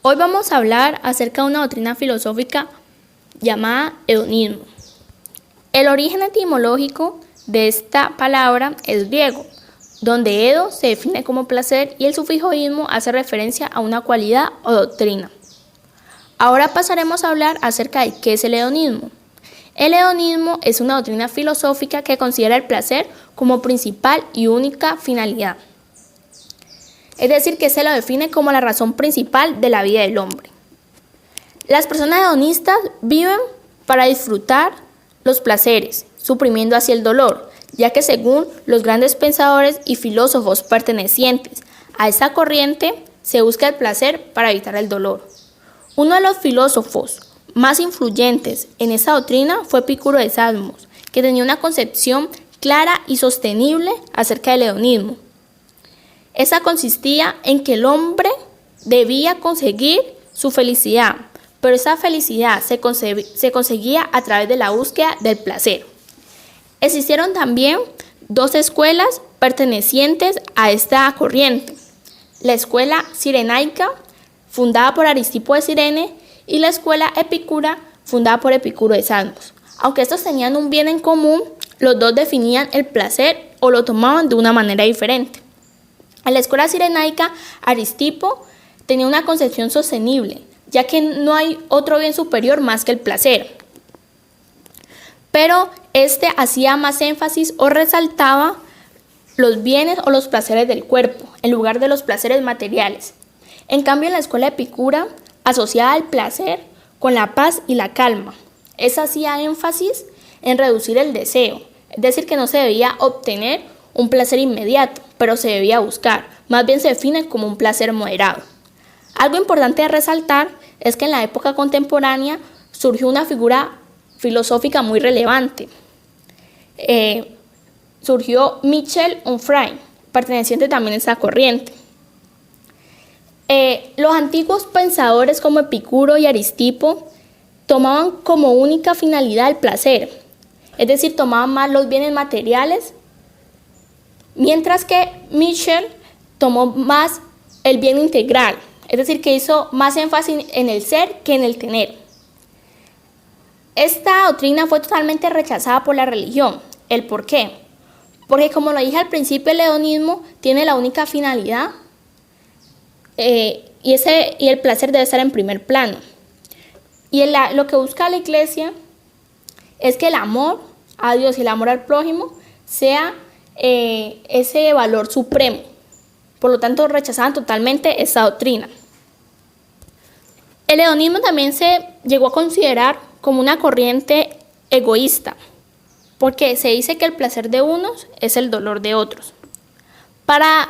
Hoy vamos a hablar acerca de una doctrina filosófica llamada hedonismo. El origen etimológico de esta palabra es griego, donde edo se define como placer y el sufijo ismo hace referencia a una cualidad o doctrina. Ahora pasaremos a hablar acerca de qué es el hedonismo. El hedonismo es una doctrina filosófica que considera el placer como principal y única finalidad. Es decir, que se lo define como la razón principal de la vida del hombre. Las personas hedonistas viven para disfrutar los placeres, suprimiendo así el dolor, ya que según los grandes pensadores y filósofos pertenecientes a esa corriente, se busca el placer para evitar el dolor. Uno de los filósofos más influyentes en esa doctrina fue Epicuro de Samos, que tenía una concepción clara y sostenible acerca del hedonismo. Esa consistía en que el hombre debía conseguir su felicidad, pero esa felicidad se conseguía a través de la búsqueda del placer. Existieron también dos escuelas pertenecientes a esta corriente: la escuela cirenaica, fundada por Aristipo de Cirene, y la escuela epicúrea, fundada por Epicuro de Samos. Aunque estos tenían un bien en común, los dos definían el placer o lo tomaban de una manera diferente. En la escuela cirenaica, Aristipo tenía una concepción sostenible, ya que no hay otro bien superior más que el placer. Pero este hacía más énfasis o resaltaba los bienes o los placeres del cuerpo, en lugar de los placeres materiales. En cambio, en la escuela epicúrea, asociaba el placer con la paz y la calma. Esa hacía énfasis en reducir el deseo, es decir, que no se debía obtener un placer inmediato, pero se debía buscar. Más bien se define como un placer moderado. Algo importante de resaltar es que en la época contemporánea surgió una figura filosófica muy relevante. Surgió Michel Onfray, perteneciente también a esa corriente. Los antiguos pensadores como Epicuro y Aristipo tomaban como única finalidad el placer, es decir, tomaban más los bienes materiales, mientras que Michel tomó más el bien integral, es decir, que hizo más énfasis en el ser que en el tener. Esta doctrina fue totalmente rechazada por la religión. ¿El por qué? Porque, como lo dije al principio, el hedonismo tiene la única finalidad y el placer debe estar en primer plano. Y lo que busca la iglesia es que el amor a Dios y el amor al prójimo sea ese valor supremo. Por lo tanto, rechazaban totalmente esta doctrina. El hedonismo también se llegó a considerar como una corriente egoísta, porque se dice que el placer de unos es el dolor de otros. Para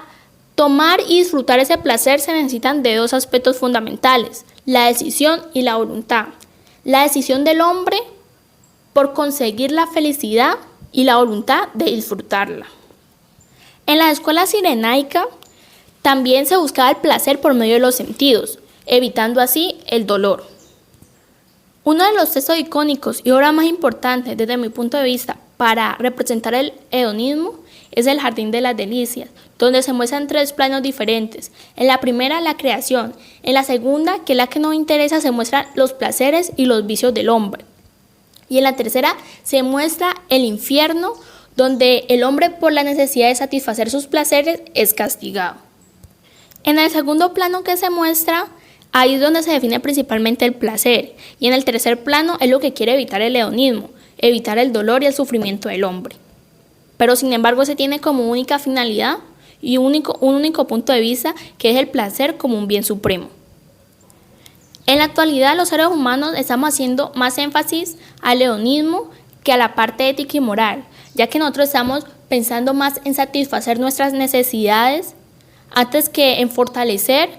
tomar y disfrutar ese placer se necesitan de dos aspectos fundamentales: la decisión y la voluntad. La decisión del hombre por conseguir la felicidad y la voluntad de disfrutarla. En la escuela cirenaica también se buscaba el placer por medio de los sentidos, evitando así el dolor. Uno de los textos icónicos y obras más importantes desde mi punto de vista para representar el hedonismo es el Jardín de las Delicias, donde se muestran tres planos diferentes. En la primera, la creación; en la segunda, que es la que nos interesa, se muestran los placeres y los vicios del hombre; y en la tercera se muestra el infierno, donde el hombre, por la necesidad de satisfacer sus placeres, es castigado. En el segundo plano que se muestra, ahí es donde se define principalmente el placer, y en el tercer plano es lo que quiere evitar el hedonismo, evitar el dolor y el sufrimiento del hombre. Pero sin embargo se tiene como única finalidad y un único punto de vista, que es el placer como un bien supremo. En la actualidad los seres humanos estamos haciendo más énfasis al hedonismo que a la parte ética y moral, ya que nosotros estamos pensando más en satisfacer nuestras necesidades antes que en fortalecer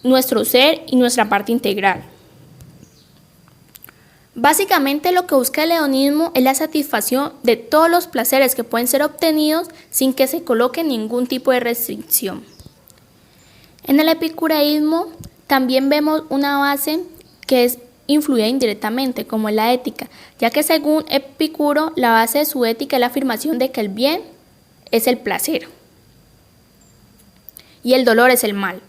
nuestro ser y nuestra parte integral. Básicamente lo que busca el hedonismo es la satisfacción de todos los placeres que pueden ser obtenidos sin que se coloque ningún tipo de restricción. En el epicureísmo también vemos una base que es influida indirectamente, como es la ética, ya que según Epicuro la base de su ética es la afirmación de que el bien es el placer y el dolor es el mal.